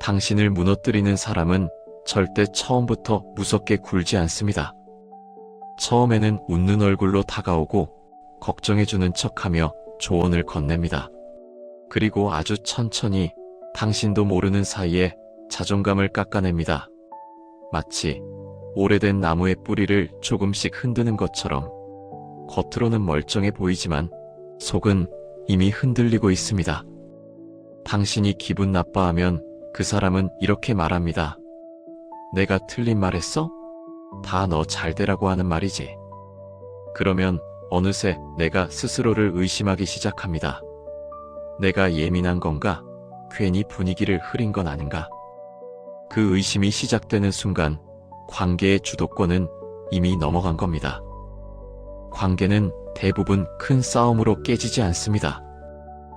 당신을 무너뜨리는 사람은 절대 처음부터 무섭게 굴지 않습니다. 처음에는 웃는 얼굴로 다가오고 걱정해주는 척하며 조언을 건넵니다. 그리고 아주 천천히 당신도 모르는 사이에 자존감을 깎아냅니다. 마치 오래된 나무의 뿌리를 조금씩 흔드는 것처럼 겉으로는 멀쩡해 보이지만 속은 이미 흔들리고 있습니다. 당신이 기분 나빠하면 그 사람은 이렇게 말합니다. 내가 틀린 말 했어? 다 너 잘되라고 하는 말이지. 그러면 어느새 내가 스스로를 의심하기 시작합니다. 내가 예민한 건가? 괜히 분위기를 흐린 건 아닌가? 그 의심이 시작되는 순간 관계의 주도권은 이미 넘어간 겁니다. 관계는 대부분 큰 싸움으로 깨지지 않습니다.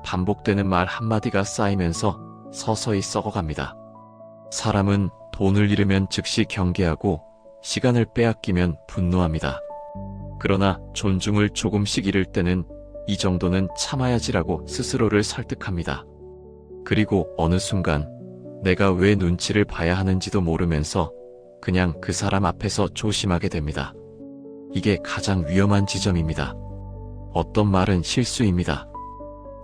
반복되는 말 한마디가 쌓이면서 서서히 썩어갑니다. 사람은 돈을 잃으면 즉시 경계하고 시간을 빼앗기면 분노합니다. 그러나 존중을 조금씩 잃을 때는 이 정도는 참아야지라고 스스로를 설득합니다. 그리고 어느 순간 내가 왜 눈치를 봐야 하는지도 모르면서 그냥 그 사람 앞에서 조심하게 됩니다. 이게 가장 위험한 지점입니다. 어떤 말은 실수입니다.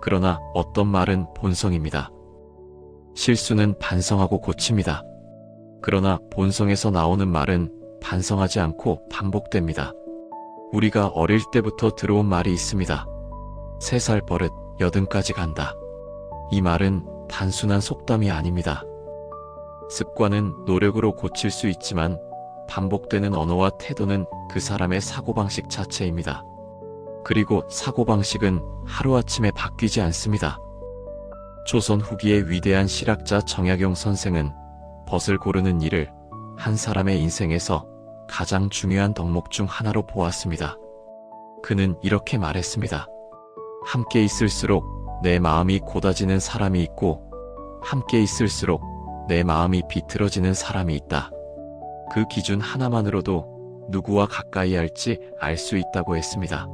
그러나 어떤 말은 본성입니다. 실수는 반성하고 고칩니다. 그러나 본성에서 나오는 말은 반성하지 않고 반복됩니다. 우리가 어릴 때부터 들어온 말이 있습니다. 3살 버릇 80까지 간다. 이 말은 단순한 속담이 아닙니다. 습관은 노력으로 고칠 수 있지만 반복되는 언어와 태도는 그 사람의 사고방식 자체입니다. 그리고 사고방식은 하루아침에 바뀌지 않습니다. 조선 후기의 위대한 실학자 정약용 선생은 벗을 고르는 일을 한 사람의 인생에서 가장 중요한 덕목 중 하나로 보았습니다. 그는 이렇게 말했습니다. 함께 있을수록 내 마음이 고다지는 사람이 있고 함께 있을수록 내 마음이 비틀어지는 사람이 있다. 그 기준 하나만으로도 누구와 가까이 할지 알 수 있다고 했습니다.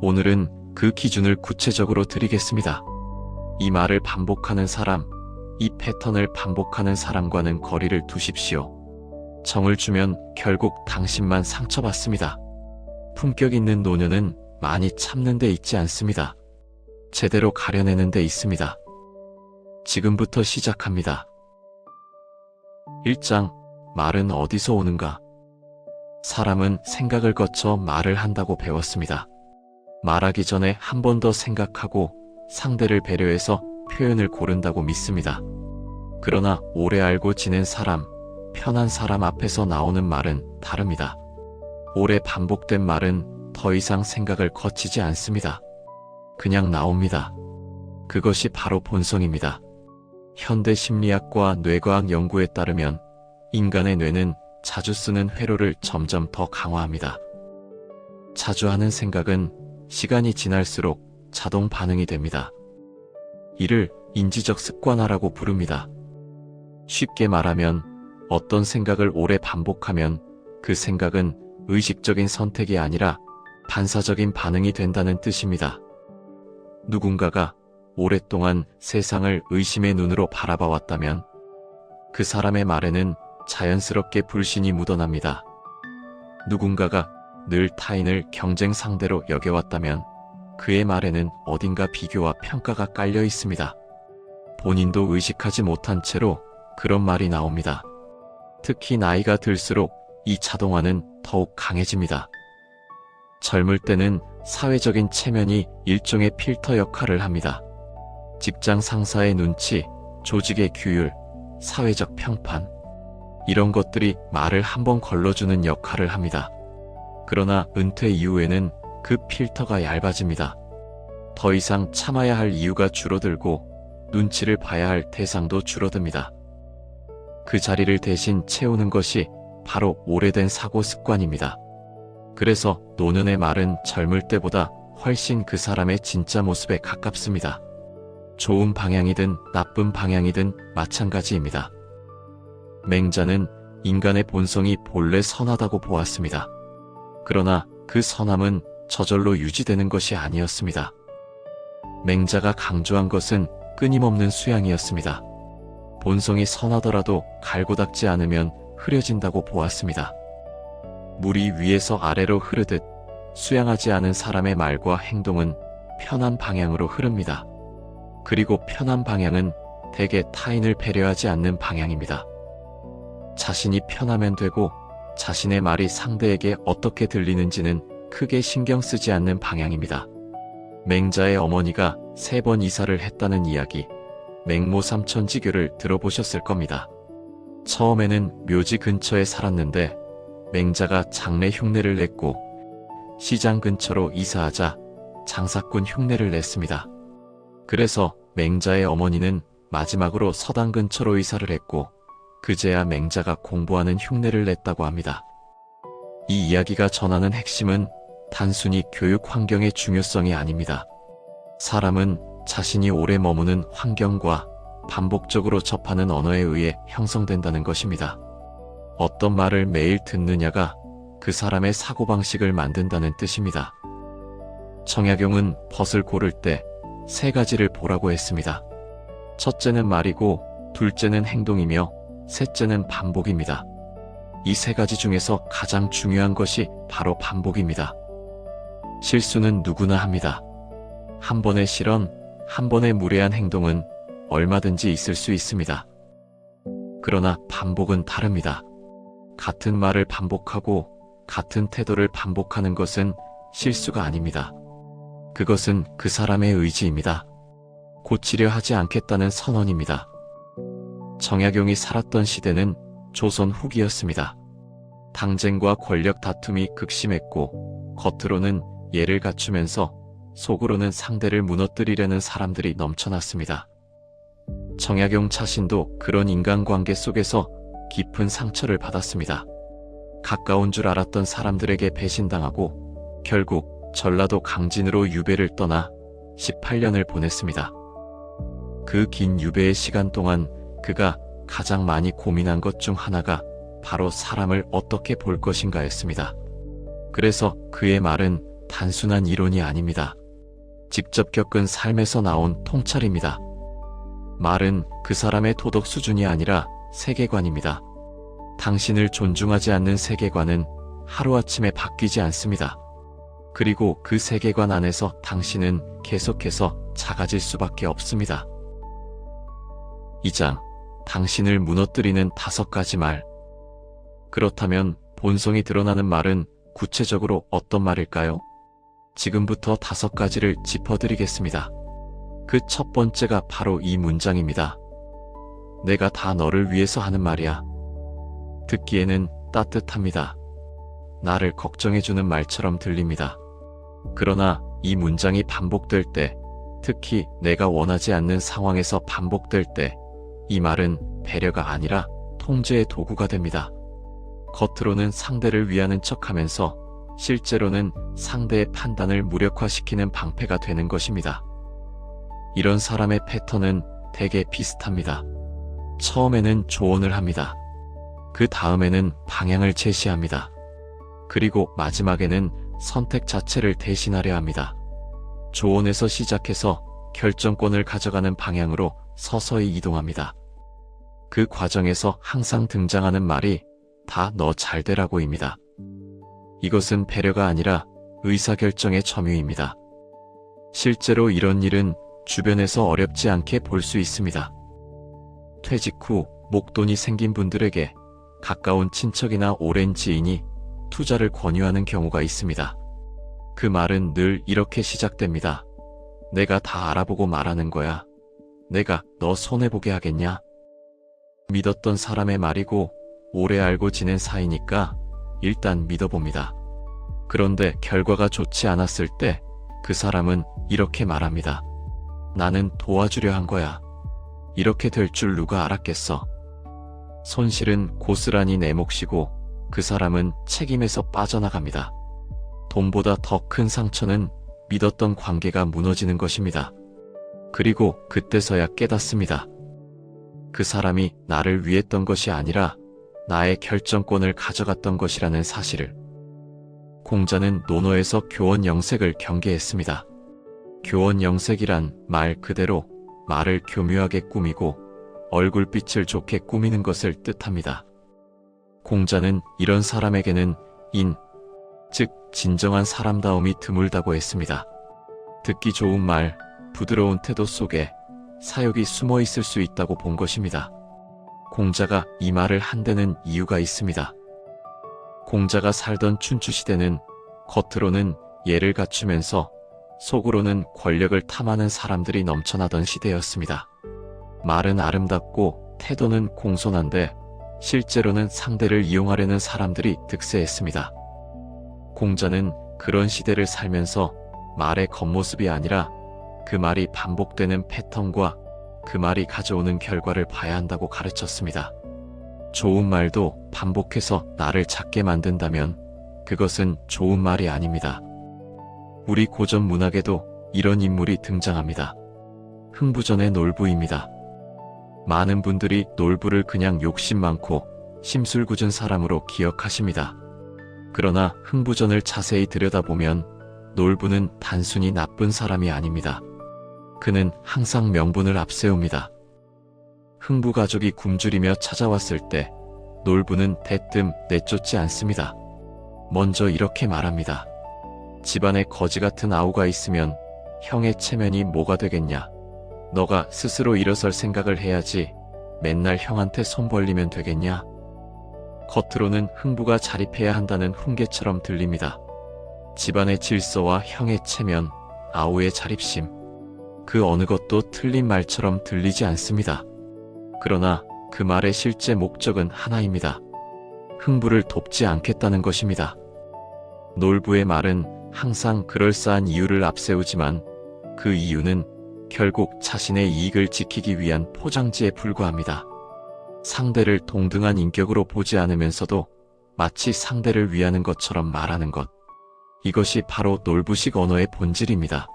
오늘은 그 기준을 구체적으로 드리겠습니다. 이 말을 반복하는 사람, 이 패턴을 반복하는 사람과는 거리를 두십시오. 정을 주면 결국 당신만 상처받습니다. 품격 있는 노년은 많이 참는 데 있지 않습니다. 제대로 가려내는 데 있습니다. 지금부터 시작합니다. 1장, 말은 어디서 오는가? 사람은 생각을 거쳐 말을 한다고 배웠습니다. 말하기 전에 한 번 더 생각하고 상대를 배려해서 표현을 고른다고 믿습니다. 그러나 오래 알고 지낸 사람, 편한 사람 앞에서 나오는 말은 다릅니다. 오래 반복된 말은 더 이상 생각을 거치지 않습니다. 그냥 나옵니다. 그것이 바로 본성입니다. 현대 심리학과 뇌과학 연구에 따르면 인간의 뇌는 자주 쓰는 회로를 점점 더 강화합니다. 자주 하는 생각은 시간이 지날수록 자동 반응이 됩니다. 이를 인지적 습관화라고 부릅니다. 쉽게 말하면 어떤 생각을 오래 반복하면 그 생각은 의식적인 선택이 아니라 반사적인 반응이 된다는 뜻입니다. 누군가가 오랫동안 세상을 의심의 눈으로 바라봐 왔다면 그 사람의 말에는 자연스럽게 불신이 묻어납니다. 누군가가 늘 타인을 경쟁 상대로 여겨왔다면 그의 말에는 어딘가 비교와 평가가 깔려 있습니다. 본인도 의식하지 못한 채로 그런 말이 나옵니다. 특히 나이가 들수록 이 자동화는 더욱 강해집니다. 젊을 때는 사회적인 체면이 일종의 필터 역할을 합니다. 직장 상사의 눈치, 조직의 규율, 사회적 평판, 이런 것들이 말을 한번 걸러주는 역할을 합니다. 그러나 은퇴 이후에는 그 필터가 얇아집니다. 더 이상 참아야 할 이유가 줄어들고 눈치를 봐야 할 대상도 줄어듭니다. 그 자리를 대신 채우는 것이 바로 오래된 사고 습관입니다. 그래서 노년의 말은 젊을 때보다 훨씬 그 사람의 진짜 모습에 가깝습니다. 좋은 방향이든 나쁜 방향이든 마찬가지입니다. 맹자는 인간의 본성이 본래 선하다고 보았습니다. 그러나 그 선함은 저절로 유지되는 것이 아니었습니다. 맹자가 강조한 것은 끊임없는 수양이었습니다. 본성이 선하더라도 갈고 닦지 않으면 흐려진다고 보았습니다. 물이 위에서 아래로 흐르듯 수양하지 않은 사람의 말과 행동은 편한 방향으로 흐릅니다. 그리고 편한 방향은 대개 타인을 배려하지 않는 방향입니다. 자신이 편하면 되고 자신의 말이 상대에게 어떻게 들리는지는 크게 신경 쓰지 않는 방향입니다. 맹자의 어머니가 3번 이사를 했다는 이야기, 맹모 삼천지교를 들어보셨을 겁니다. 처음에는 묘지 근처에 살았는데 맹자가 장례 흉내를 냈고 시장 근처로 이사하자 장사꾼 흉내를 냈습니다. 그래서 맹자의 어머니는 마지막으로 서당 근처로 이사를 했고 그제야 맹자가 공부하는 흉내를 냈다고 합니다. 이 이야기가 전하는 핵심은 단순히 교육 환경의 중요성이 아닙니다. 사람은 자신이 오래 머무는 환경과 반복적으로 접하는 언어에 의해 형성된다는 것입니다. 어떤 말을 매일 듣느냐가 그 사람의 사고방식을 만든다는 뜻입니다. 청약용은 벗을 고를 때 3가지를 보라고 했습니다. 첫째는 말이고, 둘째는 행동이며 셋째는 반복입니다. 이 3가지 중에서 가장 중요한 것이 바로 반복입니다. 실수는 누구나 합니다. 한 번의 실언, 한 번의 무례한 행동은 얼마든지 있을 수 있습니다. 그러나 반복은 다릅니다. 같은 말을 반복하고 같은 태도를 반복하는 것은 실수가 아닙니다. 그것은 그 사람의 의지입니다. 고치려 하지 않겠다는 선언입니다. 정약용이 살았던 시대는 조선 후기였습니다. 당쟁과 권력 다툼이 극심했고 겉으로는 예를 갖추면서 속으로는 상대를 무너뜨리려는 사람들이 넘쳐났습니다. 정약용 자신도 그런 인간관계 속에서 깊은 상처를 받았습니다. 가까운 줄 알았던 사람들에게 배신당하고 결국 전라도 강진으로 유배를 떠나 18년을 보냈습니다. 그 긴 유배의 시간 동안 그가 가장 많이 고민한 것 중 하나가 바로 사람을 어떻게 볼 것인가였습니다. 그래서 그의 말은 단순한 이론이 아닙니다. 직접 겪은 삶에서 나온 통찰입니다. 말은 그 사람의 도덕 수준이 아니라 세계관입니다. 당신을 존중하지 않는 세계관은 하루아침에 바뀌지 않습니다. 그리고 그 세계관 안에서 당신은 계속해서 작아질 수밖에 없습니다. 2장, 당신을 무너뜨리는 5가지 말. 그렇다면 본성이 드러나는 말은 구체적으로 어떤 말일까요? 지금부터 5가지를 짚어드리겠습니다. 그 첫 번째가 바로 이 문장입니다. 내가 다 너를 위해서 하는 말이야. 듣기에는 따뜻합니다. 나를 걱정해주는 말처럼 들립니다. 그러나 이 문장이 반복될 때, 특히 내가 원하지 않는 상황에서 반복될 때, 이 말은 배려가 아니라 통제의 도구가 됩니다. 겉으로는 상대를 위하는 척하면서 실제로는 상대의 판단을 무력화시키는 방패가 되는 것입니다. 이런 사람의 패턴은 대개 비슷합니다. 처음에는 조언을 합니다. 그 다음에는 방향을 제시합니다. 그리고 마지막에는 선택 자체를 대신하려 합니다. 조언에서 시작해서 결정권을 가져가는 방향으로 서서히 이동합니다. 그 과정에서 항상 등장하는 말이 다 너 잘되라고입니다. 이것은 배려가 아니라 의사결정의 점유입니다. 실제로 이런 일은 주변에서 어렵지 않게 볼 수 있습니다. 퇴직 후 목돈이 생긴 분들에게 가까운 친척이나 오랜 지인이 투자를 권유하는 경우가 있습니다. 그 말은 늘 이렇게 시작됩니다. 내가 다 알아보고 말하는 거야. 내가 너 손해보게 하겠냐? 믿었던 사람의 말이고 오래 알고 지낸 사이니까 일단 믿어봅니다. 그런데 결과가 좋지 않았을 때 그 사람은 이렇게 말합니다. 나는 도와주려 한 거야. 이렇게 될 줄 누가 알았겠어. 손실은 고스란히 내 몫이고 그 사람은 책임에서 빠져나갑니다. 돈보다 더 큰 상처는 믿었던 관계가 무너지는 것입니다. 그리고 그때서야 깨닫습니다. 그 사람이 나를 위했던 것이 아니라 나의 결정권을 가져갔던 것이라는 사실을. 공자는 논어에서 교원 영색을 경계했습니다. 교원 영색이란 말 그대로 말을 교묘하게 꾸미고 얼굴빛을 좋게 꾸미는 것을 뜻합니다. 공자는 이런 사람에게는 즉 진정한 사람다움이 드물다고 했습니다. 듣기 좋은 말, 부드러운 태도 속에 사욕이 숨어 있을 수 있다고 본 것입니다. 공자가 이 말을 한 데는 이유가 있습니다. 공자가 살던 춘추시대는 겉으로는 예를 갖추면서 속으로는 권력을 탐하는 사람들이 넘쳐나던 시대였습니다. 말은 아름답고 태도는 공손한데 실제로는 상대를 이용하려는 사람들이 득세했습니다. 공자는 그런 시대를 살면서 말의 겉모습이 아니라 그 말이 반복되는 패턴과 그 말이 가져오는 결과를 봐야 한다고 가르쳤습니다. 좋은 말도 반복해서 나를 작게 만든다면 그것은 좋은 말이 아닙니다. 우리 고전 문학에도 이런 인물이 등장합니다. 흥부전의 놀부입니다. 많은 분들이 놀부를 그냥 욕심 많고 심술궂은 사람으로 기억하십니다. 그러나 흥부전을 자세히 들여다보면 놀부는 단순히 나쁜 사람이 아닙니다. 그는 항상 명분을 앞세웁니다. 흥부 가족이 굶주리며 찾아왔을 때 놀부는 대뜸 내쫓지 않습니다. 먼저 이렇게 말합니다. 집안에 거지 같은 아우가 있으면 형의 체면이 뭐가 되겠냐. 너가 스스로 일어설 생각을 해야지 맨날 형한테 손 벌리면 되겠냐. 겉으로는 흥부가 자립해야 한다는 훈계처럼 들립니다. 집안의 질서와 형의 체면, 아우의 자립심, 그 어느 것도 틀린 말처럼 들리지 않습니다. 그러나 그 말의 실제 목적은 하나입니다. 흥부를 돕지 않겠다는 것입니다. 놀부의 말은 항상 그럴싸한 이유를 앞세우지만 그 이유는 결국 자신의 이익을 지키기 위한 포장지에 불과합니다. 상대를 동등한 인격으로 보지 않으면서도 마치 상대를 위하는 것처럼 말하는 것. 이것이 바로 놀부식 언어의 본질입니다.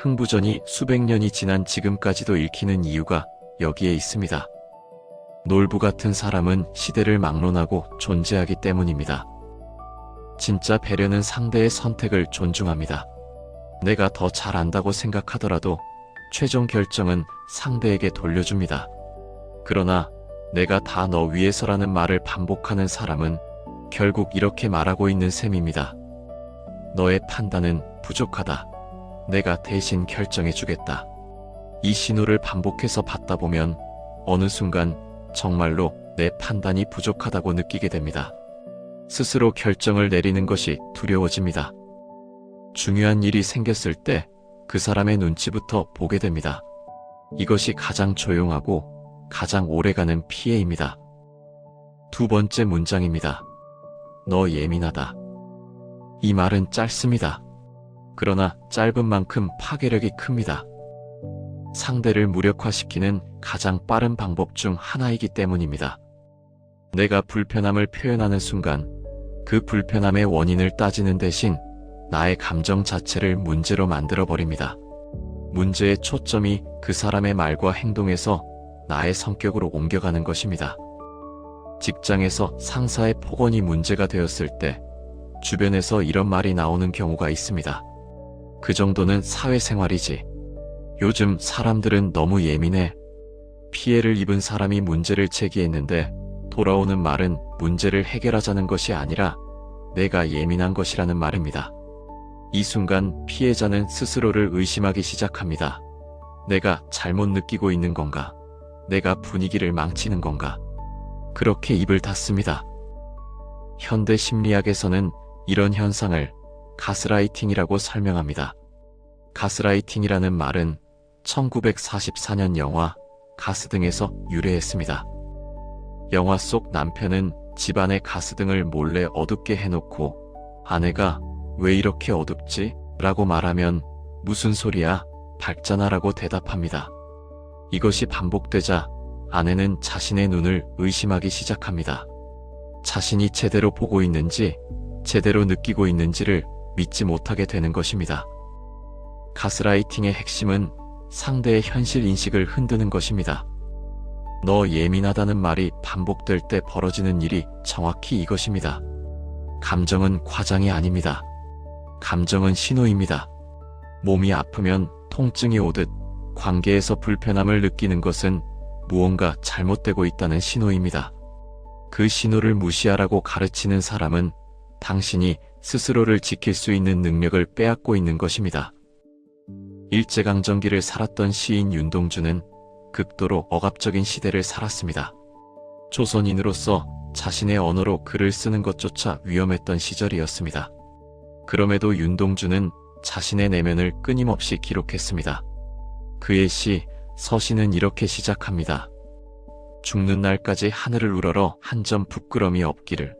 흥부전이 수백 년이 지난 지금까지도 읽히는 이유가 여기에 있습니다. 놀부 같은 사람은 시대를 막론하고 존재하기 때문입니다. 진짜 배려는 상대의 선택을 존중합니다. 내가 더 잘 안다고 생각하더라도 최종 결정은 상대에게 돌려줍니다. 그러나 내가 다 너 위해서라는 말을 반복하는 사람은 결국 이렇게 말하고 있는 셈입니다. 너의 판단은 부족하다. 내가 대신 결정해주겠다. 이 신호를 반복해서 받다 보면 어느 순간 정말로 내 판단이 부족하다고 느끼게 됩니다. 스스로 결정을 내리는 것이 두려워집니다. 중요한 일이 생겼을 때 그 사람의 눈치부터 보게 됩니다. 이것이 가장 조용하고 가장 오래가는 피해입니다. 두 번째 문장입니다. 너 예민하다. 이 말은 짧습니다. 그러나 짧은 만큼 파괴력이 큽니다. 상대를 무력화시키는 가장 빠른 방법 중 하나이기 때문입니다. 내가 불편함을 표현하는 순간 그 불편함의 원인을 따지는 대신 나의 감정 자체를 문제로 만들어버립니다. 문제의 초점이 그 사람의 말과 행동에서 나의 성격으로 옮겨가는 것입니다. 직장에서 상사의 폭언이 문제가 되었을 때 주변에서 이런 말이 나오는 경우가 있습니다. 그 정도는 사회생활이지. 요즘 사람들은 너무 예민해. 피해를 입은 사람이 문제를 제기했는데 돌아오는 말은 문제를 해결하자는 것이 아니라 내가 예민한 것이라는 말입니다. 이 순간 피해자는 스스로를 의심하기 시작합니다. 내가 잘못 느끼고 있는 건가? 내가 분위기를 망치는 건가? 그렇게 입을 닫습니다. 현대 심리학에서는 이런 현상을 가스라이팅이라고 설명합니다. 가스라이팅이라는 말은 1944년 영화 가스등에서 유래했습니다. 영화 속 남편은 집안의 가스등을 몰래 어둡게 해놓고 아내가 왜 이렇게 어둡지? 라고 말하면 무슨 소리야? 밝잖아 라고 대답합니다. 이것이 반복되자 아내는 자신의 눈을 의심하기 시작합니다. 자신이 제대로 보고 있는지, 제대로 느끼고 있는지를 믿지 못하게 되는 것입니다. 가스라이팅의 핵심은 상대의 현실 인식을 흔드는 것입니다. 너 예민하다는 말이 반복될 때 벌어지는 일이 정확히 이것입니다. 감정은 과장이 아닙니다. 감정은 신호입니다. 몸이 아프면 통증이 오듯 관계에서 불편함을 느끼는 것은 무언가 잘못되고 있다는 신호입니다. 그 신호를 무시하라고 가르치는 사람은 당신이 스스로를 지킬 수 있는 능력을 빼앗고 있는 것입니다. 일제강점기를 살았던 시인 윤동주는 극도로 억압적인 시대를 살았습니다. 조선인으로서 자신의 언어로 글을 쓰는 것조차 위험했던 시절이었습니다. 그럼에도 윤동주는 자신의 내면을 끊임없이 기록했습니다. 그의 시 서시는 이렇게 시작합니다. 죽는 날까지 하늘을 우러러 한 점 부끄럼이 없기를.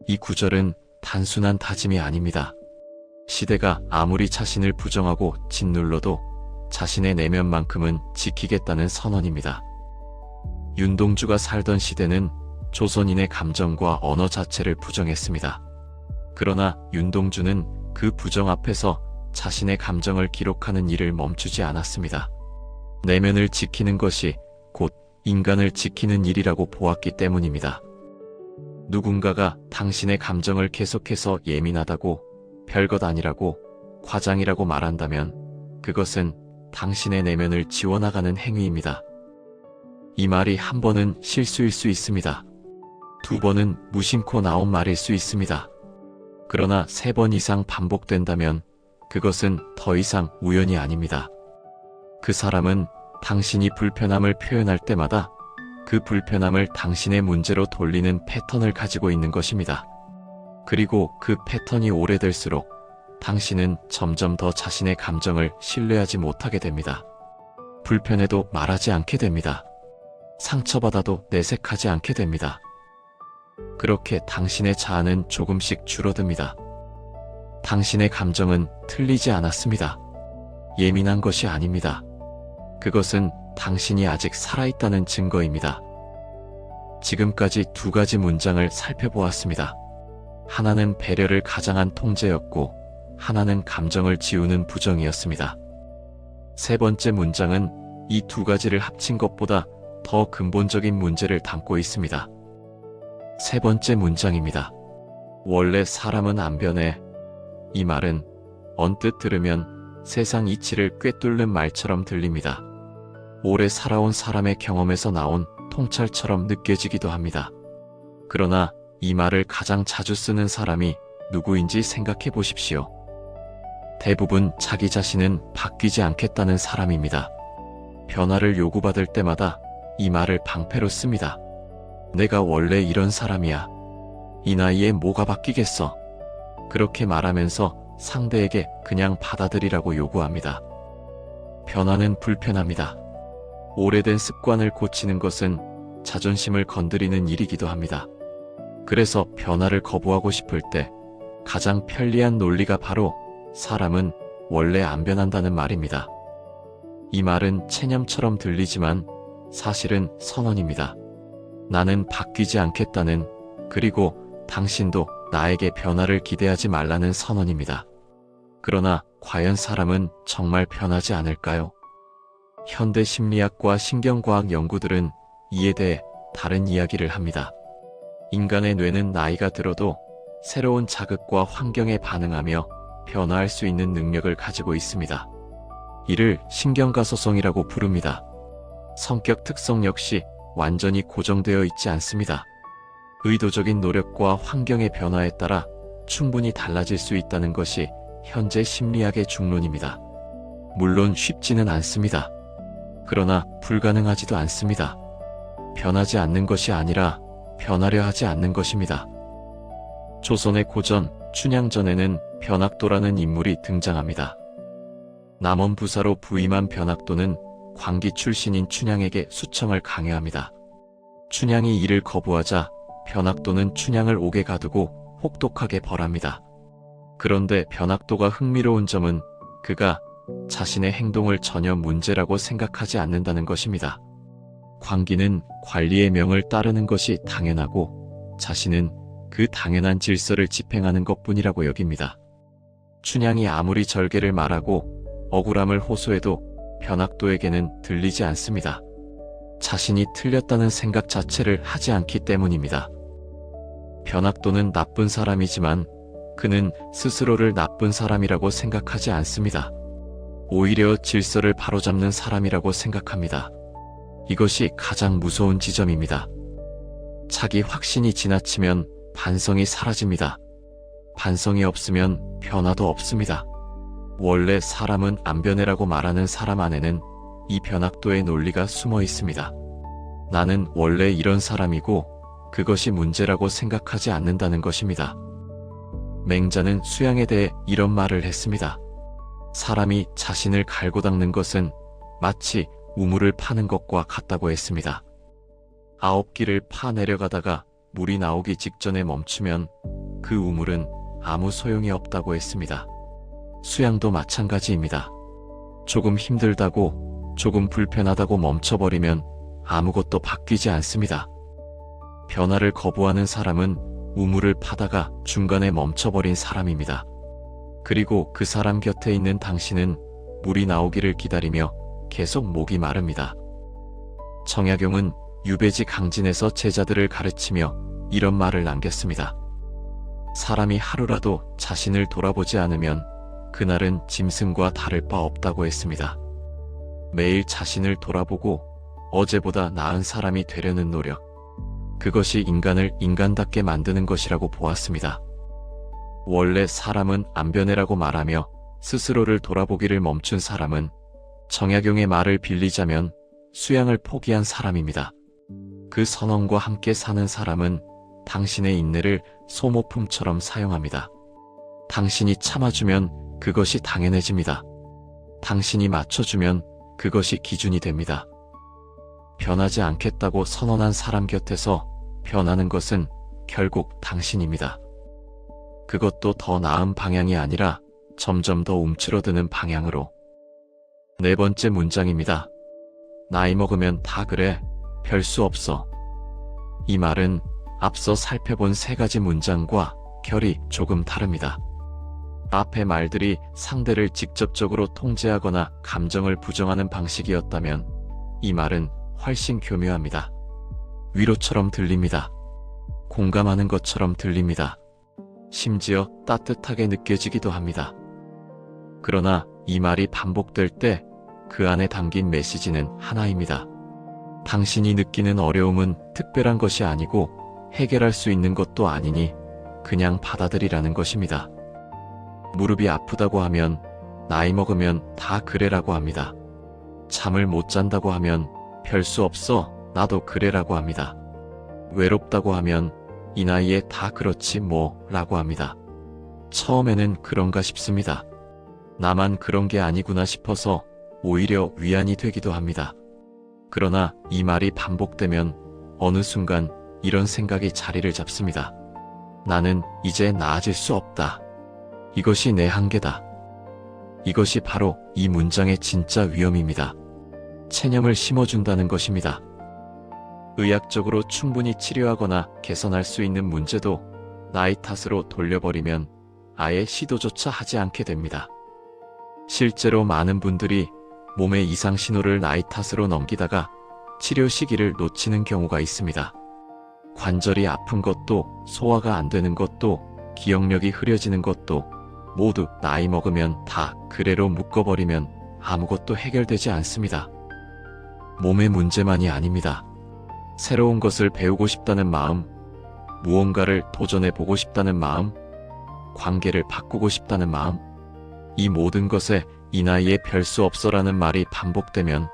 이 구절은 단순한 다짐이 아닙니다. 시대가 아무리 자신을 부정하고 짓눌러도 자신의 내면만큼은 지키겠다는 선언입니다. 윤동주가 살던 시대는 조선인의 감정과 언어 자체를 부정했습니다. 그러나 윤동주는 그 부정 앞에서 자신의 감정을 기록하는 일을 멈추지 않았습니다. 내면을 지키는 것이 곧 인간을 지키는 일이라고 보았기 때문입니다. 누군가가 당신의 감정을 계속해서 예민하다고, 별것 아니라고, 과장이라고 말한다면 그것은 당신의 내면을 지워나가는 행위입니다. 이 말이 한 번은 실수일 수 있습니다. 두 번은 무심코 나온 말일 수 있습니다. 그러나 3번 이상 반복된다면 그것은 더 이상 우연이 아닙니다. 그 사람은 당신이 불편함을 표현할 때마다 그 불편함을 당신의 문제로 돌리는 패턴을 가지고 있는 것입니다. 그리고 그 패턴이 오래될수록 당신은 점점 더 자신의 감정을 신뢰하지 못하게 됩니다. 불편해도 말하지 않게 됩니다. 상처받아도 내색하지 않게 됩니다. 그렇게 당신의 자아는 조금씩 줄어듭니다. 당신의 감정은 틀리지 않았습니다. 예민한 것이 아닙니다. 그것은 당신이 아직 살아있다는 증거입니다. 지금까지 2가지 문장을 살펴보았습니다. 하나는 배려를 가장한 통제였고, 하나는 감정을 지우는 부정이었습니다. 3번째 문장은 이 2가지를 합친 것보다 더 근본적인 문제를 담고 있습니다. 3번째 문장입니다. 원래 사람은 안 변해. 이 말은 언뜻 들으면 세상 이치를 꿰뚫는 말처럼 들립니다. 오래 살아온 사람의 경험에서 나온 통찰처럼 느껴지기도 합니다. 그러나 이 말을 가장 자주 쓰는 사람이 누구인지 생각해 보십시오. 대부분 자기 자신은 바뀌지 않겠다는 사람입니다. 변화를 요구받을 때마다 이 말을 방패로 씁니다. 내가 원래 이런 사람이야. 이 나이에 뭐가 바뀌겠어. 그렇게 말하면서 상대에게 그냥 받아들이라고 요구합니다. 변화는 불편합니다. 오래된 습관을 고치는 것은 자존심을 건드리는 일이기도 합니다. 그래서 변화를 거부하고 싶을 때 가장 편리한 논리가 바로 사람은 원래 안 변한다는 말입니다. 이 말은 체념처럼 들리지만 사실은 선언입니다. 나는 바뀌지 않겠다는, 그리고 당신도 나에게 변화를 기대하지 말라는 선언입니다. 그러나 과연 사람은 정말 변하지 않을까요? 현대 심리학과 신경과학 연구들은 이에 대해 다른 이야기를 합니다. 인간의 뇌는 나이가 들어도 새로운 자극과 환경에 반응하며 변화할 수 있는 능력을 가지고 있습니다. 이를 신경가소성이라고 부릅니다. 성격 특성 역시 완전히 고정되어 있지 않습니다. 의도적인 노력과 환경의 변화에 따라 충분히 달라질 수 있다는 것이 현재 심리학의 중론입니다. 물론 쉽지는 않습니다. 그러나 불가능하지도 않습니다. 변하지 않는 것이 아니라 변하려 하지 않는 것입니다. 조선의 고전 춘향전에는 변학도라는 인물이 등장합니다. 남원부사로 부임한 변학도는 광기 출신인 춘향에게 수청을 강요합니다. 춘향이 이를 거부하자 변학도는 춘향을 옥에 가두고 혹독하게 벌합니다. 그런데 변학도가 흥미로운 점은 그가 자신의 행동을 전혀 문제라고 생각하지 않는다는 것입니다. 광기는 관리의 명을 따르는 것이 당연하고 자신은 그 당연한 질서를 집행하는 것뿐이라고 여깁니다. 춘향이 아무리 절개를 말하고 억울함을 호소해도 변학도에게는 들리지 않습니다. 자신이 틀렸다는 생각 자체를 하지 않기 때문입니다. 변학도는 나쁜 사람이지만 그는 스스로를 나쁜 사람이라고 생각하지 않습니다. 오히려 질서를 바로잡는 사람이라고 생각합니다. 이것이 가장 무서운 지점입니다. 자기 확신이 지나치면 반성이 사라집니다. 반성이 없으면 변화도 없습니다. 원래 사람은 안 변해라고 말하는 사람 안에는 이 변학도의 논리가 숨어 있습니다. 나는 원래 이런 사람이고 그것이 문제라고 생각하지 않는다는 것입니다. 맹자는 수양에 대해 이런 말을 했습니다. 사람이 자신을 갈고 닦는 것은 마치 우물을 파는 것과 같다고 했습니다. 9길을 파 내려가다가 물이 나오기 직전에 멈추면 그 우물은 아무 소용이 없다고 했습니다. 수양도 마찬가지입니다. 조금 힘들다고, 조금 불편하다고 멈춰버리면 아무것도 바뀌지 않습니다. 변화를 거부하는 사람은 우물을 파다가 중간에 멈춰버린 사람입니다. 그리고 그 사람 곁에 있는 당신은 물이 나오기를 기다리며 계속 목이 마릅니다. 정약용은 유배지 강진에서 제자들을 가르치며 이런 말을 남겼습니다. 사람이 하루라도 자신을 돌아보지 않으면 그날은 짐승과 다를 바 없다고 했습니다. 매일 자신을 돌아보고 어제보다 나은 사람이 되려는 노력, 그것이 인간을 인간답게 만드는 것이라고 보았습니다. 원래 사람은 안 변해라고 말하며 스스로를 돌아보기를 멈춘 사람은 정약용의 말을 빌리자면 수양을 포기한 사람입니다. 그 선언과 함께 사는 사람은 당신의 인내를 소모품처럼 사용합니다. 당신이 참아주면 그것이 당연해집니다. 당신이 맞춰주면 그것이 기준이 됩니다. 변하지 않겠다고 선언한 사람 곁에서 변하는 것은 결국 당신입니다. 그것도 더 나은 방향이 아니라 점점 더 움츠러드는 방향으로. 4번째 문장입니다. 나이 먹으면 다 그래, 별 수 없어. 이 말은 앞서 살펴본 3가지 문장과 결이 조금 다릅니다. 앞의 말들이 상대를 직접적으로 통제하거나 감정을 부정하는 방식이었다면 이 말은 훨씬 교묘합니다. 위로처럼 들립니다. 공감하는 것처럼 들립니다. 심지어 따뜻하게 느껴지기도 합니다. 그러나 이 말이 반복될 때 그 안에 담긴 메시지는 하나입니다. 당신이 느끼는 어려움은 특별한 것이 아니고 해결할 수 있는 것도 아니니 그냥 받아들이라는 것입니다. 무릎이 아프다고 하면 나이 먹으면 다 그래라고 합니다. 잠을 못 잔다고 하면 별 수 없어, 나도 그래라고 합니다. 외롭다고 하면 이 나이에 다 그렇지 뭐 라고 합니다. 처음에는 그런가 싶습니다. 나만 그런 게 아니구나 싶어서 오히려 위안이 되기도 합니다. 그러나 이 말이 반복되면 어느 순간 이런 생각이 자리를 잡습니다. 나는 이제 나아질 수 없다. 이것이 내 한계다. 이것이 바로 이 문장의 진짜 위험입니다. 체념을 심어준다는 것입니다. 의학적으로 충분히 치료하거나 개선할 수 있는 문제도 나이 탓으로 돌려버리면 아예 시도조차 하지 않게 됩니다. 실제로 많은 분들이 몸의 이상 신호를 나이 탓으로 넘기다가 치료 시기를 놓치는 경우가 있습니다. 관절이 아픈 것도, 소화가 안 되는 것도, 기억력이 흐려지는 것도 모두 나이 먹으면 다 그래로 묶어버리면 아무것도 해결되지 않습니다. 몸의 문제만이 아닙니다. 새로운 것을 배우고 싶다는 마음, 무언가를 도전해보고 싶다는 마음, 관계를 바꾸고 싶다는 마음, 이 모든 것에 이 나이에 별 수 없어라는 말이 반복되면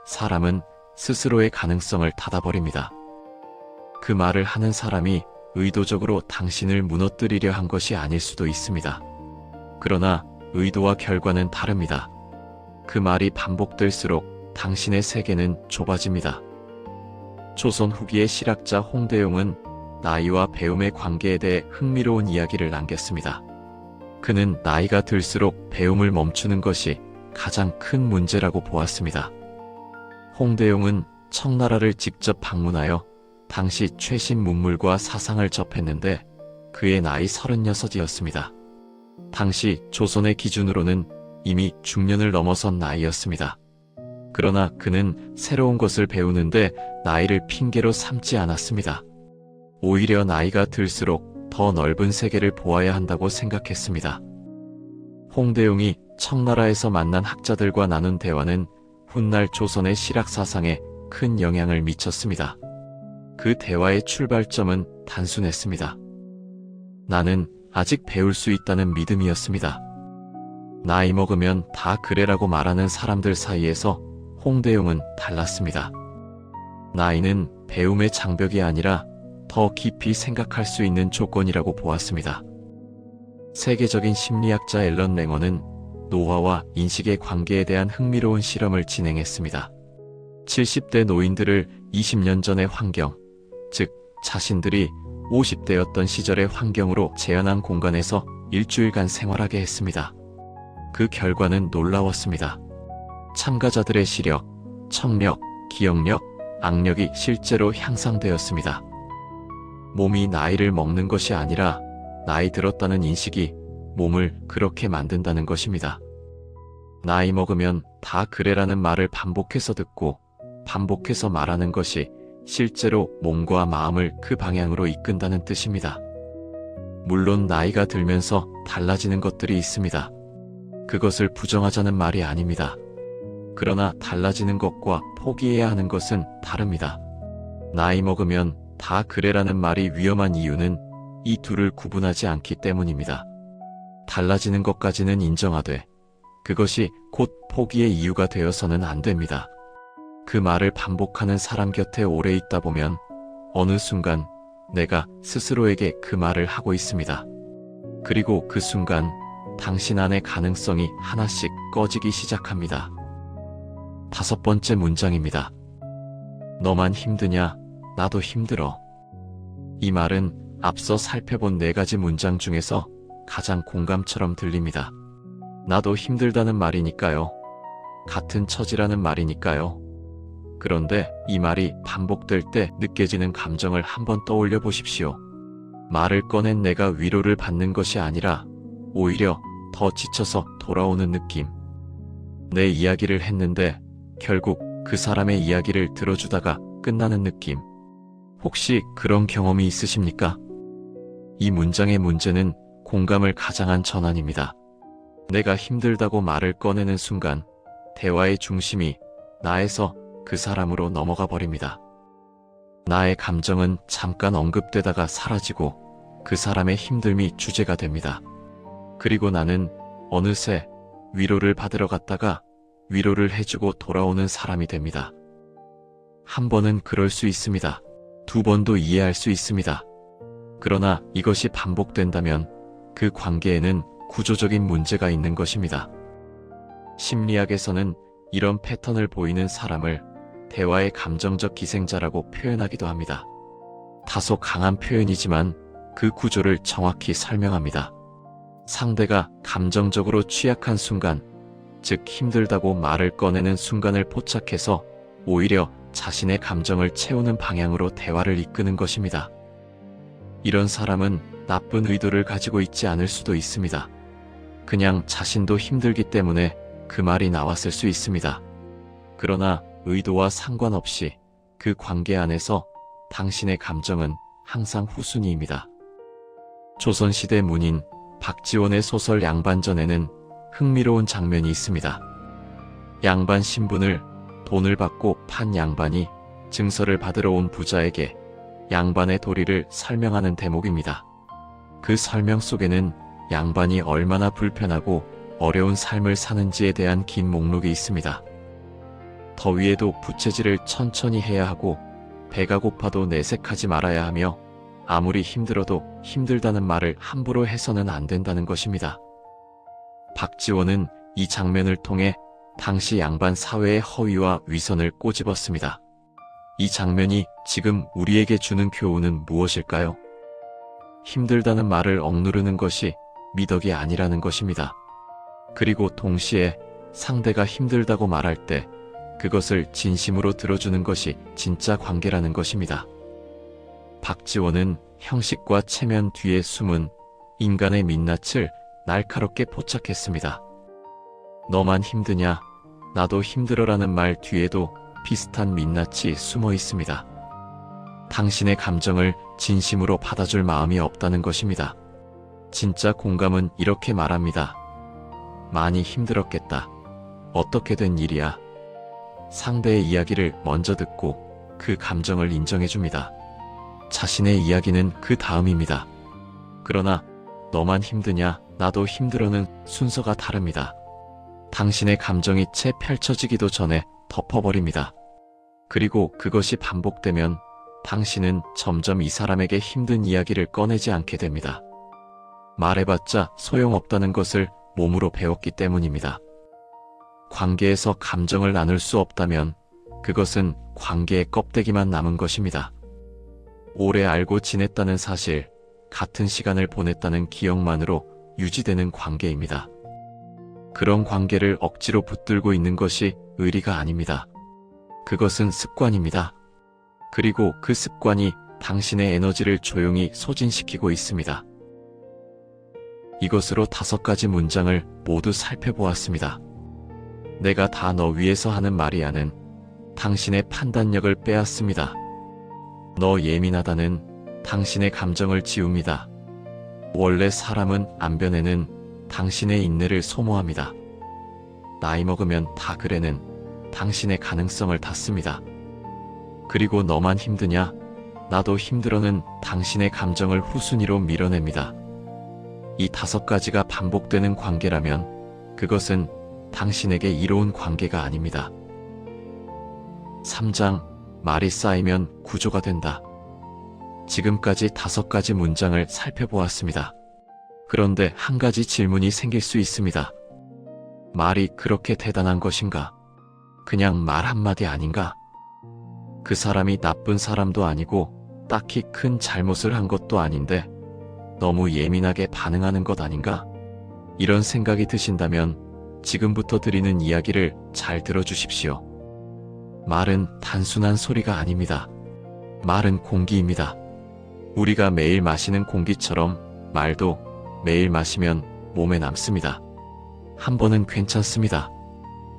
사람은 스스로의 가능성을 닫아버립니다. 그 말을 하는 사람이 의도적으로 당신을 무너뜨리려 한 것이 아닐 수도 있습니다. 그러나 의도와 결과는 다릅니다. 그 말이 반복될수록 당신의 세계는 좁아집니다. 조선 후기의 실학자 홍대용은 나이와 배움의 관계에 대해 흥미로운 이야기를 남겼습니다. 그는 나이가 들수록 배움을 멈추는 것이 가장 큰 문제라고 보았습니다. 홍대용은 청나라를 직접 방문하여 당시 최신 문물과 사상을 접했는데 그의 나이 36이었습니다. 당시 조선의 기준으로는 이미 중년을 넘어선 나이였습니다. 그러나 그는 새로운 것을 배우는데 나이를 핑계로 삼지 않았습니다. 오히려 나이가 들수록 더 넓은 세계를 보아야 한다고 생각했습니다. 홍대용이 청나라에서 만난 학자들과 나눈 대화는 훗날 조선의 실학 사상에 큰 영향을 미쳤습니다. 그 대화의 출발점은 단순했습니다. 나는 아직 배울 수 있다는 믿음이었습니다. 나이 먹으면 다 그래라고 말하는 사람들 사이에서 홍대용은 달랐습니다. 나이는 배움의 장벽이 아니라 더 깊이 생각할 수 있는 조건이라고 보았습니다. 세계적인 심리학자 앨런 랭어는 노화와 인식의 관계에 대한 흥미로운 실험을 진행했습니다. 70대 노인들을 20년 전의 환경, 즉 자신들이 50대였던 시절의 환경으로 재현한 공간에서 일주일간 생활하게 했습니다. 그 결과는 놀라웠습니다. 참가자들의 시력, 청력, 기억력, 악력이 실제로 향상되었습니다. 몸이 나이를 먹는 것이 아니라 나이 들었다는 인식이 몸을 그렇게 만든다는 것입니다. 나이 먹으면 다 그래라는 말을 반복해서 듣고 반복해서 말하는 것이 실제로 몸과 마음을 그 방향으로 이끈다는 뜻입니다. 물론 나이가 들면서 달라지는 것들이 있습니다. 그것을 부정하자는 말이 아닙니다. 그러나 달라지는 것과 포기해야 하는 것은 다릅니다. 나이 먹으면 다 그래라는 말이 위험한 이유는 이 둘을 구분하지 않기 때문입니다. 달라지는 것까지는 인정하되 그것이 곧 포기의 이유가 되어서는 안 됩니다. 그 말을 반복하는 사람 곁에 오래 있다 보면 어느 순간 내가 스스로에게 그 말을 하고 있습니다. 그리고 그 순간 당신 안의 가능성이 하나씩 꺼지기 시작합니다. 5번째 문장입니다. 너만 힘드냐? 나도 힘들어. 이 말은 앞서 살펴본 4가지 문장 중에서 가장 공감처럼 들립니다. 나도 힘들다는 말이니까요. 같은 처지라는 말이니까요. 그런데 이 말이 반복될 때 느껴지는 감정을 한번 떠올려 보십시오. 말을 꺼낸 내가 위로를 받는 것이 아니라 오히려 더 지쳐서 돌아오는 느낌. 내 이야기를 했는데 결국 그 사람의 이야기를 들어주다가 끝나는 느낌. 혹시 그런 경험이 있으십니까? 이 문장의 문제는 공감을 가장한 전환입니다. 내가 힘들다고 말을 꺼내는 순간 대화의 중심이 나에서 그 사람으로 넘어가 버립니다. 나의 감정은 잠깐 언급되다가 사라지고 그 사람의 힘듦이 주제가 됩니다. 그리고 나는 어느새 위로를 받으러 갔다가 위로를 해주고 돌아오는 사람이 됩니다. 한 번은 그럴 수 있습니다. 2번도 이해할 수 있습니다. 그러나 이것이 반복된다면 그 관계에는 구조적인 문제가 있는 것입니다. 심리학에서는 이런 패턴을 보이는 사람을 대화의 감정적 기생자라고 표현하기도 합니다. 다소 강한 표현이지만 그 구조를 정확히 설명합니다. 상대가 감정적으로 취약한 순간, 즉 힘들다고 말을 꺼내는 순간을 포착해서 오히려 자신의 감정을 채우는 방향으로 대화를 이끄는 것입니다. 이런 사람은 나쁜 의도를 가지고 있지 않을 수도 있습니다. 그냥 자신도 힘들기 때문에 그 말이 나왔을 수 있습니다. 그러나 의도와 상관없이 그 관계 안에서 당신의 감정은 항상 후순위입니다. 조선시대 문인 박지원의 소설 양반전에는 흥미로운 장면이 있습니다. 양반 신분을 돈을 받고 판 양반이 증서를 받으러 온 부자에게 양반의 도리를 설명하는 대목입니다. 그 설명 속에는 양반이 얼마나 불편하고 어려운 삶을 사는지에 대한 긴 목록이 있습니다. 더위에도 부채질을 천천히 해야 하고 배가 고파도 내색하지 말아야 하며 아무리 힘들어도 힘들다는 말을 함부로 해서는 안 된다는 것입니다. 박지원은 이 장면을 통해 당시 양반 사회의 허위와 위선을 꼬집었습니다. 이 장면이 지금 우리에게 주는 교훈은 무엇일까요? 힘들다는 말을 억누르는 것이 미덕이 아니라는 것입니다. 그리고 동시에 상대가 힘들다고 말할 때 그것을 진심으로 들어주는 것이 진짜 관계라는 것입니다. 박지원은 형식과 체면 뒤에 숨은 인간의 민낯을 날카롭게 포착했습니다. 너만 힘드냐? 나도 힘들어라는 말 뒤에도 비슷한 민낯이 숨어 있습니다. 당신의 감정을 진심으로 받아줄 마음이 없다는 것입니다. 진짜 공감은 이렇게 말합니다. 많이 힘들었겠다. 어떻게 된 일이야? 상대의 이야기를 먼저 듣고 그 감정을 인정해줍니다. 자신의 이야기는 그 다음입니다. 그러나 너만 힘드냐, 나도 힘들어는 순서가 다릅니다. 당신의 감정이 채 펼쳐지기도 전에 덮어버립니다. 그리고 그것이 반복되면 당신은 점점 이 사람에게 힘든 이야기를 꺼내지 않게 됩니다. 말해봤자 소용없다는 것을 몸으로 배웠기 때문입니다. 관계에서 감정을 나눌 수 없다면 그것은 관계의 껍데기만 남은 것입니다. 오래 알고 지냈다는 사실, 같은 시간을 보냈다는 기억만으로 유지되는 관계입니다. 그런 관계를 억지로 붙들고 있는 것이 의리가 아닙니다. 그것은 습관입니다. 그리고 그 습관이 당신의 에너지를 조용히 소진시키고 있습니다. 이것으로 5가지 문장을 모두 살펴보았습니다. 내가 다 너 위해서 하는 말이야는 당신의 판단력을 빼앗습니다. 너 예민하다는 당신의 감정을 지웁니다. 원래 사람은 안 변해는 당신의 인내를 소모합니다. 나이 먹으면 다 그래는 당신의 가능성을 닫습니다. 그리고 너만 힘드냐? 나도 힘들어는 당신의 감정을 후순위로 밀어냅니다. 이 5가지가 반복되는 관계라면 그것은 당신에게 이로운 관계가 아닙니다. 3장, 말이 쌓이면 구조가 된다. 지금까지 5가지 문장을 살펴보았습니다. 그런데 한 가지 질문이 생길 수 있습니다. 말이 그렇게 대단한 것인가? 그냥 말 한마디 아닌가? 그 사람이 나쁜 사람도 아니고 딱히 큰 잘못을 한 것도 아닌데 너무 예민하게 반응하는 것 아닌가? 이런 생각이 드신다면 지금부터 드리는 이야기를 잘 들어주십시오. 말은 단순한 소리가 아닙니다. 말은 공기입니다. 우리가 매일 마시는 공기처럼 말도 매일 마시면 몸에 남습니다. 한 번은 괜찮습니다.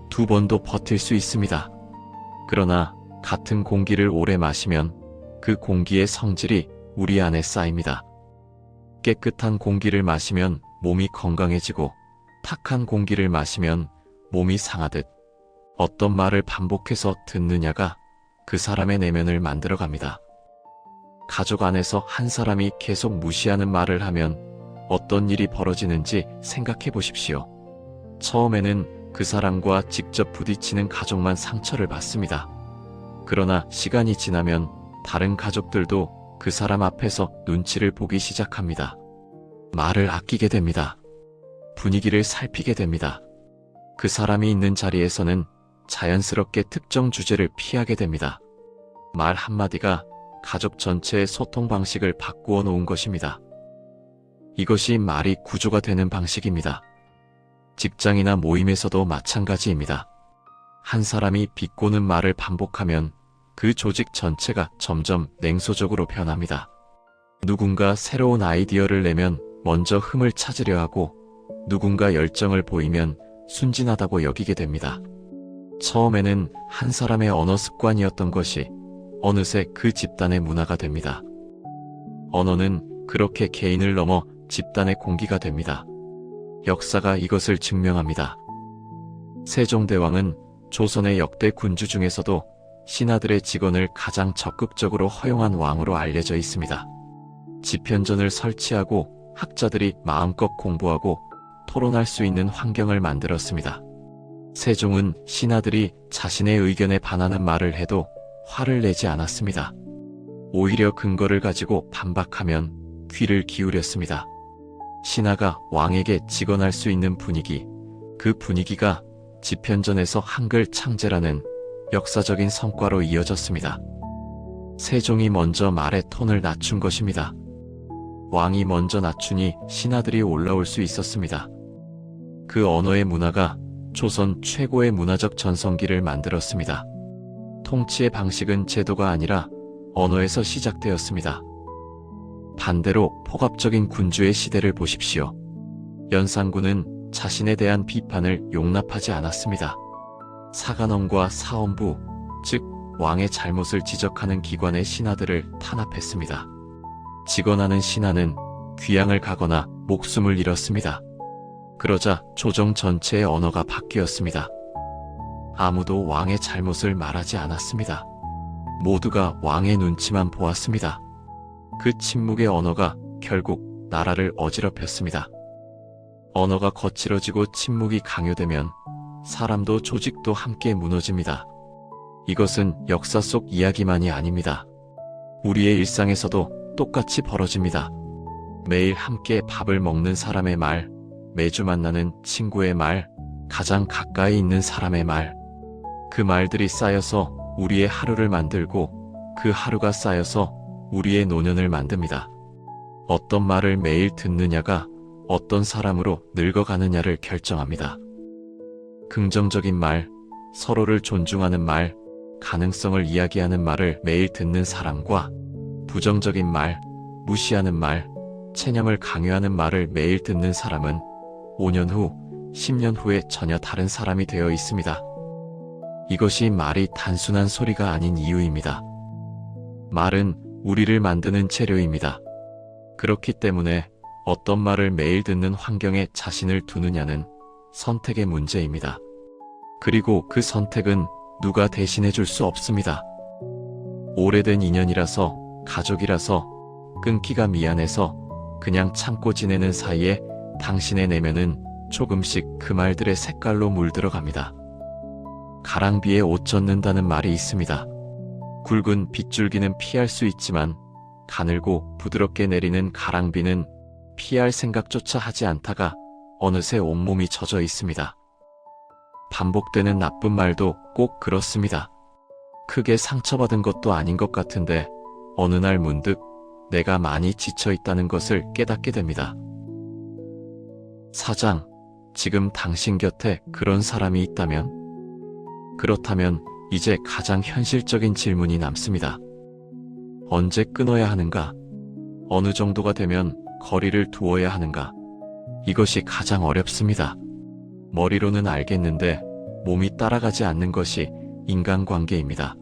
2번도 버틸 수 있습니다. 그러나 같은 공기를 오래 마시면 그 공기의 성질이 우리 안에 쌓입니다. 깨끗한 공기를 마시면 몸이 건강해지고 탁한 공기를 마시면 몸이 상하듯 어떤 말을 반복해서 듣느냐가 그 사람의 내면을 만들어갑니다. 가족 안에서 한 사람이 계속 무시하는 말을 하면 어떤 일이 벌어지는지 생각해 보십시오. 처음에는 그 사람과 직접 부딪히는 가족만 상처를 받습니다. 그러나 시간이 지나면 다른 가족들도 그 사람 앞에서 눈치를 보기 시작합니다. 말을 아끼게 됩니다. 분위기를 살피게 됩니다. 그 사람이 있는 자리에서는 자연스럽게 특정 주제를 피하게 됩니다. 말 한마디가 가족 전체의 소통 방식을 바꾸어 놓은 것입니다. 이것이 말이 구조가 되는 방식입니다. 직장이나 모임에서도 마찬가지입니다. 한 사람이 비꼬는 말을 반복하면 그 조직 전체가 점점 냉소적으로 변합니다. 누군가 새로운 아이디어를 내면 먼저 흠을 찾으려 하고 누군가 열정을 보이면 순진하다고 여기게 됩니다. 처음에는 한 사람의 언어 습관이었던 것이 어느새 그 집단의 문화가 됩니다. 언어는 그렇게 개인을 넘어 집단의 공기가 됩니다. 역사가 이것을 증명합니다. 세종대왕은 조선의 역대 군주 중에서도 신하들의 직언을 가장 적극적으로 허용한 왕으로 알려져 있습니다. 집현전을 설치하고 학자들이 마음껏 공부하고 토론할 수 있는 환경을 만들었습니다. 세종은 신하들이 자신의 의견에 반하는 말을 해도 화를 내지 않았습니다. 오히려 근거를 가지고 반박하면 귀를 기울였습니다. 신하가 왕에게 직언할 수 있는 분위기, 그 분위기가 집현전에서 한글 창제라는 역사적인 성과로 이어졌습니다. 세종이 먼저 말의 톤을 낮춘 것입니다. 왕이 먼저 낮추니 신하들이 올라올 수 있었습니다. 그 언어의 문화가 조선 최고의 문화적 전성기를 만들었습니다. 통치의 방식은 제도가 아니라 언어에서 시작되었습니다. 반대로 폭압적인 군주의 시대를 보십시오. 연산군은 자신에 대한 비판을 용납하지 않았습니다. 사간원과 사헌부, 즉 왕의 잘못을 지적하는 기관의 신하들을 탄압했습니다. 직언하는 신하는 귀양을 가거나 목숨을 잃었습니다. 그러자 조정 전체의 언어가 바뀌었습니다. 아무도 왕의 잘못을 말하지 않았습니다. 모두가 왕의 눈치만 보았습니다. 그 침묵의 언어가 결국 나라를 어지럽혔습니다. 언어가 거칠어지고 침묵이 강요되면 사람도 조직도 함께 무너집니다. 이것은 역사 속 이야기만이 아닙니다. 우리의 일상에서도 똑같이 벌어집니다. 매일 함께 밥을 먹는 사람의 말, 매주 만나는 친구의 말, 가장 가까이 있는 사람의 말. 그 말들이 쌓여서 우리의 하루를 만들고 그 하루가 쌓여서 우리의 노년을 만듭니다. 어떤 말을 매일 듣느냐가 어떤 사람으로 늙어가느냐를 결정합니다. 긍정적인 말, 서로를 존중하는 말, 가능성을 이야기하는 말을 매일 듣는 사람과 부정적인 말, 무시하는 말, 체념을 강요하는 말을 매일 듣는 사람은 5년 후, 10년 후에 전혀 다른 사람이 되어 있습니다. 이것이 말이 단순한 소리가 아닌 이유입니다. 말은 우리를 만드는 재료입니다. 그렇기 때문에 어떤 말을 매일 듣는 환경에 자신을 두느냐는 선택의 문제입니다. 그리고 그 선택은 누가 대신해 줄 수 없습니다. 오래된 인연이라서, 가족이라서, 끊기가 미안해서 그냥 참고 지내는 사이에 당신의 내면은 조금씩 그 말들의 색깔로 물들어갑니다. 가랑비에 옷 젖는다는 말이 있습니다. 굵은 빗줄기는 피할 수 있지만 가늘고 부드럽게 내리는 가랑비는 피할 생각조차 하지 않다가 어느새 온몸이 젖어 있습니다. 반복되는 나쁜 말도 꼭 그렇습니다. 크게 상처받은 것도 아닌 것 같은데 어느 날 문득 내가 많이 지쳐 있다는 것을 깨닫게 됩니다. 사장, 지금 당신 곁에 그런 사람이 있다면? 그렇다면 이제 가장 현실적인 질문이 남습니다. 언제 끊어야 하는가? 어느 정도가 되면 거리를 두어야 하는가? 이것이 가장 어렵습니다. 머리로는 알겠는데 몸이 따라가지 않는 것이 인간관계입니다.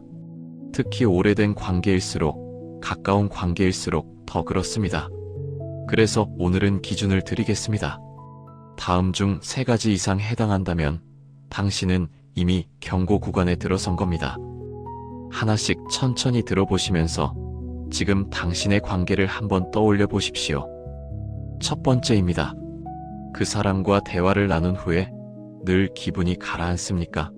특히 오래된 관계일수록, 가까운 관계일수록 더 그렇습니다. 그래서 오늘은 기준을 드리겠습니다. 다음 중 3가지 이상 해당한다면 당신은 이미 경고 구간에 들어선 겁니다. 하나씩 천천히 들어보시면서 지금 당신의 관계를 한번 떠올려 보십시오. 첫 번째입니다. 그 사람과 대화를 나눈 후에 늘 기분이 가라앉습니까?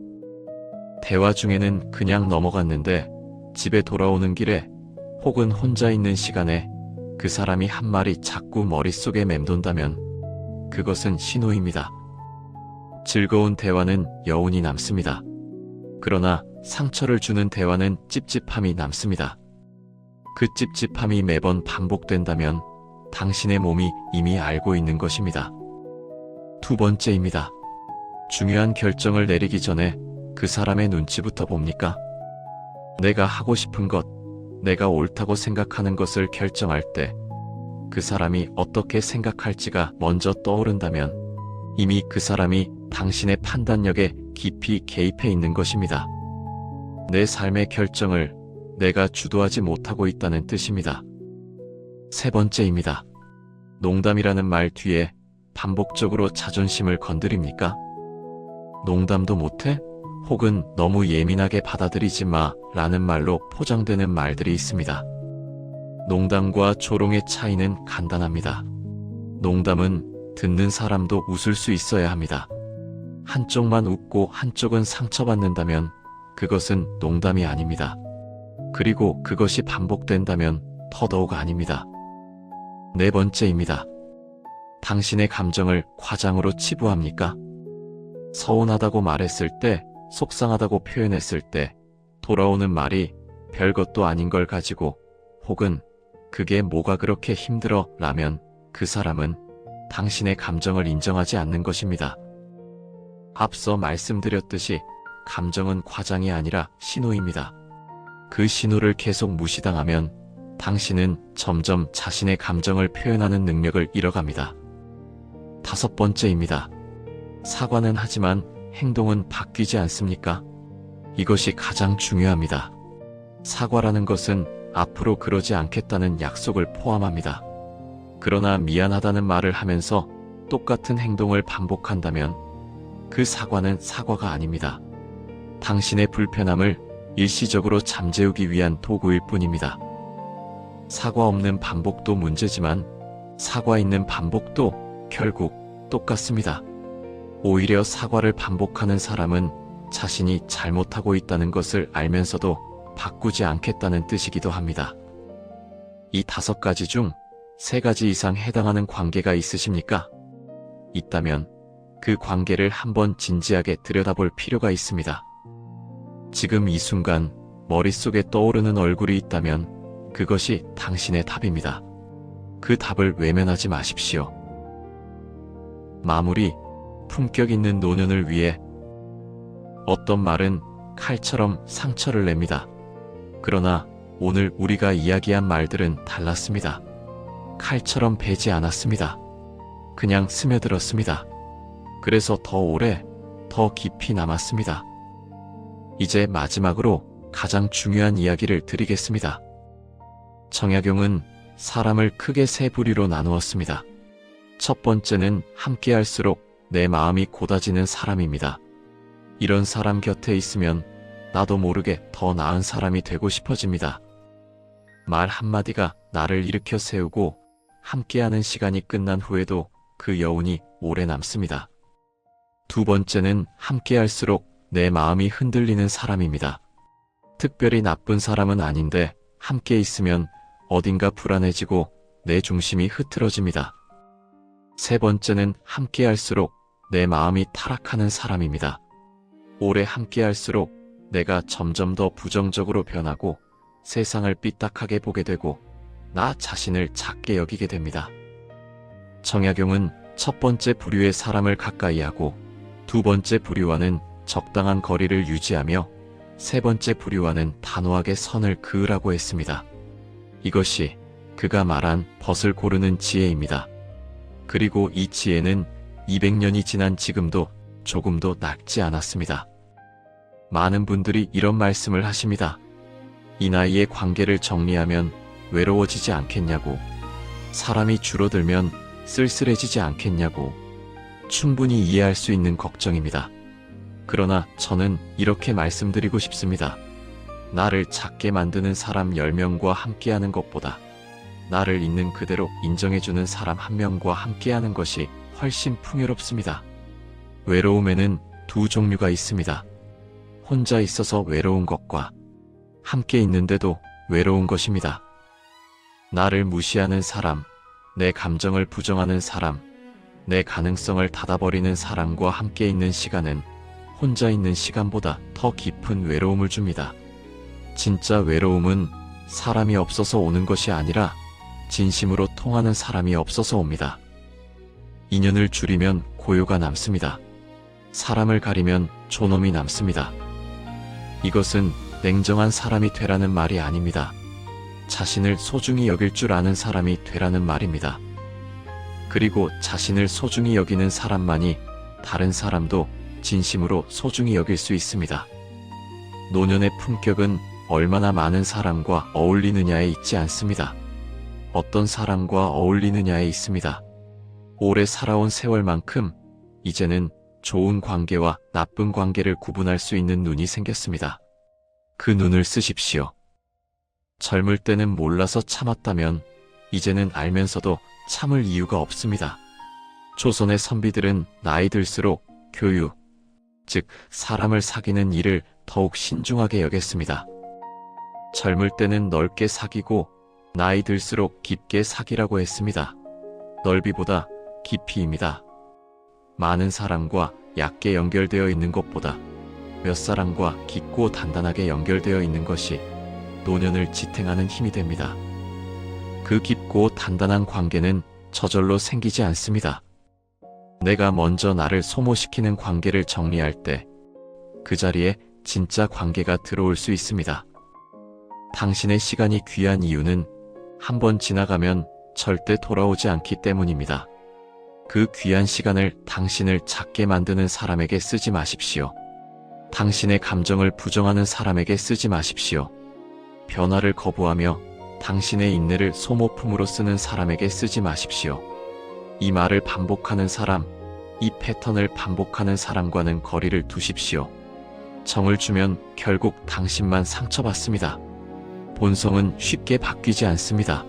대화 중에는 그냥 넘어갔는데 집에 돌아오는 길에 혹은 혼자 있는 시간에 그 사람이 한 말이 자꾸 머릿속에 맴돈다면 그것은 신호입니다. 즐거운 대화는 여운이 남습니다. 그러나 상처를 주는 대화는 찝찝함이 남습니다. 그 찝찝함이 매번 반복된다면 당신의 몸이 이미 알고 있는 것입니다. 두 번째입니다. 중요한 결정을 내리기 전에 그 사람의 눈치부터 봅니까? 내가 하고 싶은 것, 내가 옳다고 생각하는 것을 결정할 때 그 사람이 어떻게 생각할지가 먼저 떠오른다면 이미 그 사람이 당신의 판단력에 깊이 개입해 있는 것입니다. 내 삶의 결정을 내가 주도하지 못하고 있다는 뜻입니다. 세 번째입니다. 농담이라는 말 뒤에 반복적으로 자존심을 건드립니까? 농담도 못해? 혹은 너무 예민하게 받아들이지 마 라는 말로 포장되는 말들이 있습니다. 농담과 조롱의 차이는 간단합니다. 농담은 듣는 사람도 웃을 수 있어야 합니다. 한쪽만 웃고 한쪽은 상처받는다면 그것은 농담이 아닙니다. 그리고 그것이 반복된다면 더더욱 아닙니다. 네 번째입니다. 당신의 감정을 과장으로 치부합니까? 서운하다고 말했을 때, 속상하다고 표현했을 때 돌아오는 말이 별것도 아닌 걸 가지고 혹은 그게 뭐가 그렇게 힘들어 라면 그 사람은 당신의 감정을 인정하지 않는 것입니다. 앞서 말씀드렸듯이 감정은 과장이 아니라 신호입니다. 그 신호를 계속 무시당하면 당신은 점점 자신의 감정을 표현하는 능력을 잃어갑니다. 다섯 번째입니다. 사과는 하지만 행동은 바뀌지 않습니까? 이것이 가장 중요합니다. 사과라는 것은 앞으로 그러지 않겠다는 약속을 포함합니다. 그러나 미안하다는 말을 하면서 똑같은 행동을 반복한다면 그 사과는 사과가 아닙니다. 당신의 불편함을 일시적으로 잠재우기 위한 도구일 뿐입니다. 사과 없는 반복도 문제지만 사과 있는 반복도 결국 똑같습니다. 오히려 사과를 반복하는 사람은 자신이 잘못하고 있다는 것을 알면서도 바꾸지 않겠다는 뜻이기도 합니다. 이 5가지 중 3가지 이상 해당하는 관계가 있으십니까? 있다면 그 관계를 한번 진지하게 들여다볼 필요가 있습니다. 지금 이 순간 머릿속에 떠오르는 얼굴이 있다면 그것이 당신의 답입니다. 그 답을 외면하지 마십시오. 마무리, 품격 있는 노년을 위해. 어떤 말은 칼처럼 상처를 냅니다. 그러나 오늘 우리가 이야기한 말들은 달랐습니다. 칼처럼 베지 않았습니다. 그냥 스며들었습니다. 그래서 더 오래, 더 깊이 남았습니다. 이제 마지막으로 가장 중요한 이야기를 드리겠습니다. 정약용은 사람을 크게 3부류로 나누었습니다. 첫 번째는 함께할수록 내 마음이 고다지는 사람입니다. 이런 사람 곁에 있으면 나도 모르게 더 나은 사람이 되고 싶어집니다. 말 한마디가 나를 일으켜 세우고 함께하는 시간이 끝난 후에도 그 여운이 오래 남습니다. 두 번째는 함께할수록 내 마음이 흔들리는 사람입니다. 특별히 나쁜 사람은 아닌데 함께 있으면 어딘가 불안해지고 내 중심이 흐트러집니다. 세 번째는 함께할수록 내 마음이 타락하는 사람입니다. 오래 함께할수록 내가 점점 더 부정적으로 변하고 세상을 삐딱하게 보게 되고 나 자신을 작게 여기게 됩니다. 정약용은 첫 번째 부류의 사람을 가까이 하고 두 번째 부류와는 적당한 거리를 유지하며 세 번째 부류와는 단호하게 선을 그으라고 했습니다. 이것이 그가 말한 벗을 고르는 지혜입니다. 그리고 이 지혜는 200년이 지난 지금도 조금도 낡지 않았습니다. 많은 분들이 이런 말씀을 하십니다. 이 나이에 관계를 정리하면 외로워지지 않겠냐고, 사람이 줄어들면 쓸쓸해지지 않겠냐고. 충분히 이해할 수 있는 걱정입니다. 그러나 저는 이렇게 말씀드리고 싶습니다. 나를 작게 만드는 사람 10명과 함께하는 것보다 나를 있는 그대로 인정해주는 사람 1명과 함께하는 것이 훨씬 풍요롭습니다. 외로움에는 두 종류가 있습니다. 혼자 있어서 외로운 것과 함께 있는데도 외로운 것입니다. 나를 무시하는 사람, 내 감정을 부정하는 사람, 내 가능성을 닫아버리는 사람과 함께 있는 시간은 혼자 있는 시간보다 더 깊은 외로움을 줍니다. 진짜 외로움은 사람이 없어서 오는 것이 아니라 진심으로 통하는 사람이 없어서 옵니다. 인연을 줄이면 고요가 남습니다. 사람을 가리면 존엄이 남습니다. 이것은 냉정한 사람이 되라는 말이 아닙니다. 자신을 소중히 여길 줄 아는 사람이 되라는 말입니다. 그리고 자신을 소중히 여기는 사람만이 다른 사람도 진심으로 소중히 여길 수 있습니다. 노년의 품격은 얼마나 많은 사람과 어울리느냐에 있지 않습니다. 어떤 사람과 어울리느냐에 있습니다. 오래 살아온 세월만큼 이제는 좋은 관계와 나쁜 관계를 구분할 수 있는 눈이 생겼습니다. 그 눈을 쓰십시오. 젊을 때는 몰라서 참았다면 이제는 알면서도 참을 이유가 없습니다. 조선의 선비들은 나이 들수록 교육, 즉 사람을 사귀는 일을 더욱 신중하게 여겼습니다. 젊을 때는 넓게 사귀고 나이 들수록 깊게 사귀라고 했습니다. 넓이보다 깊이입니다. 많은 사람과 얕게 연결되어 있는 것보다 몇 사람과 깊고 단단하게 연결되어 있는 것이 노년을 지탱하는 힘이 됩니다. 그 깊고 단단한 관계는 저절로 생기지 않습니다. 내가 먼저 나를 소모시키는 관계를 정리할 때 그 자리에 진짜 관계가 들어올 수 있습니다. 당신의 시간이 귀한 이유는 한번 지나가면 절대 돌아오지 않기 때문입니다. 그 귀한 시간을 당신을 작게 만드는 사람에게 쓰지 마십시오. 당신의 감정을 부정하는 사람에게 쓰지 마십시오. 변화를 거부하며 당신의 인내를 소모품으로 쓰는 사람에게 쓰지 마십시오. 이 말을 반복하는 사람, 이 패턴을 반복하는 사람과는 거리를 두십시오. 정을 주면 결국 당신만 상처받습니다. 본성은 쉽게 바뀌지 않습니다.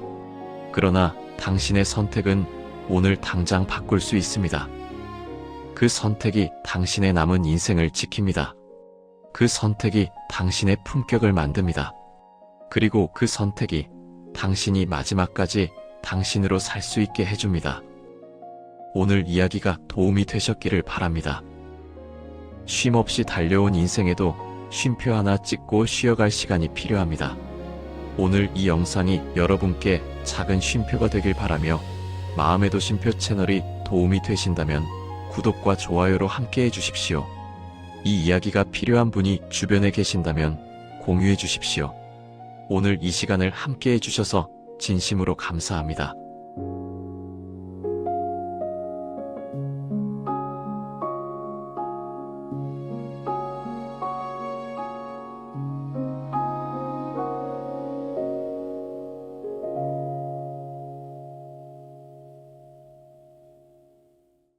그러나 당신의 선택은 오늘 당장 바꿀 수 있습니다. 그 선택이 당신의 남은 인생을 지킵니다. 그 선택이 당신의 품격을 만듭니다. 그리고 그 선택이 당신이 마지막까지 당신으로 살 수 있게 해줍니다. 오늘 이야기가 도움이 되셨기를 바랍니다. 쉼없이 달려온 인생에도 쉼표 하나 찍고 쉬어갈 시간이 필요합니다. 오늘 이 영상이 여러분께 작은 쉼표가 되길 바라며, 마음에도 쉼표 채널이 도움이 되신다면 구독과 좋아요로 함께 해주십시오. 이 이야기가 필요한 분이 주변에 계신다면 공유해 주십시오. 오늘 이 시간을 함께 해주셔서 진심으로 감사합니다.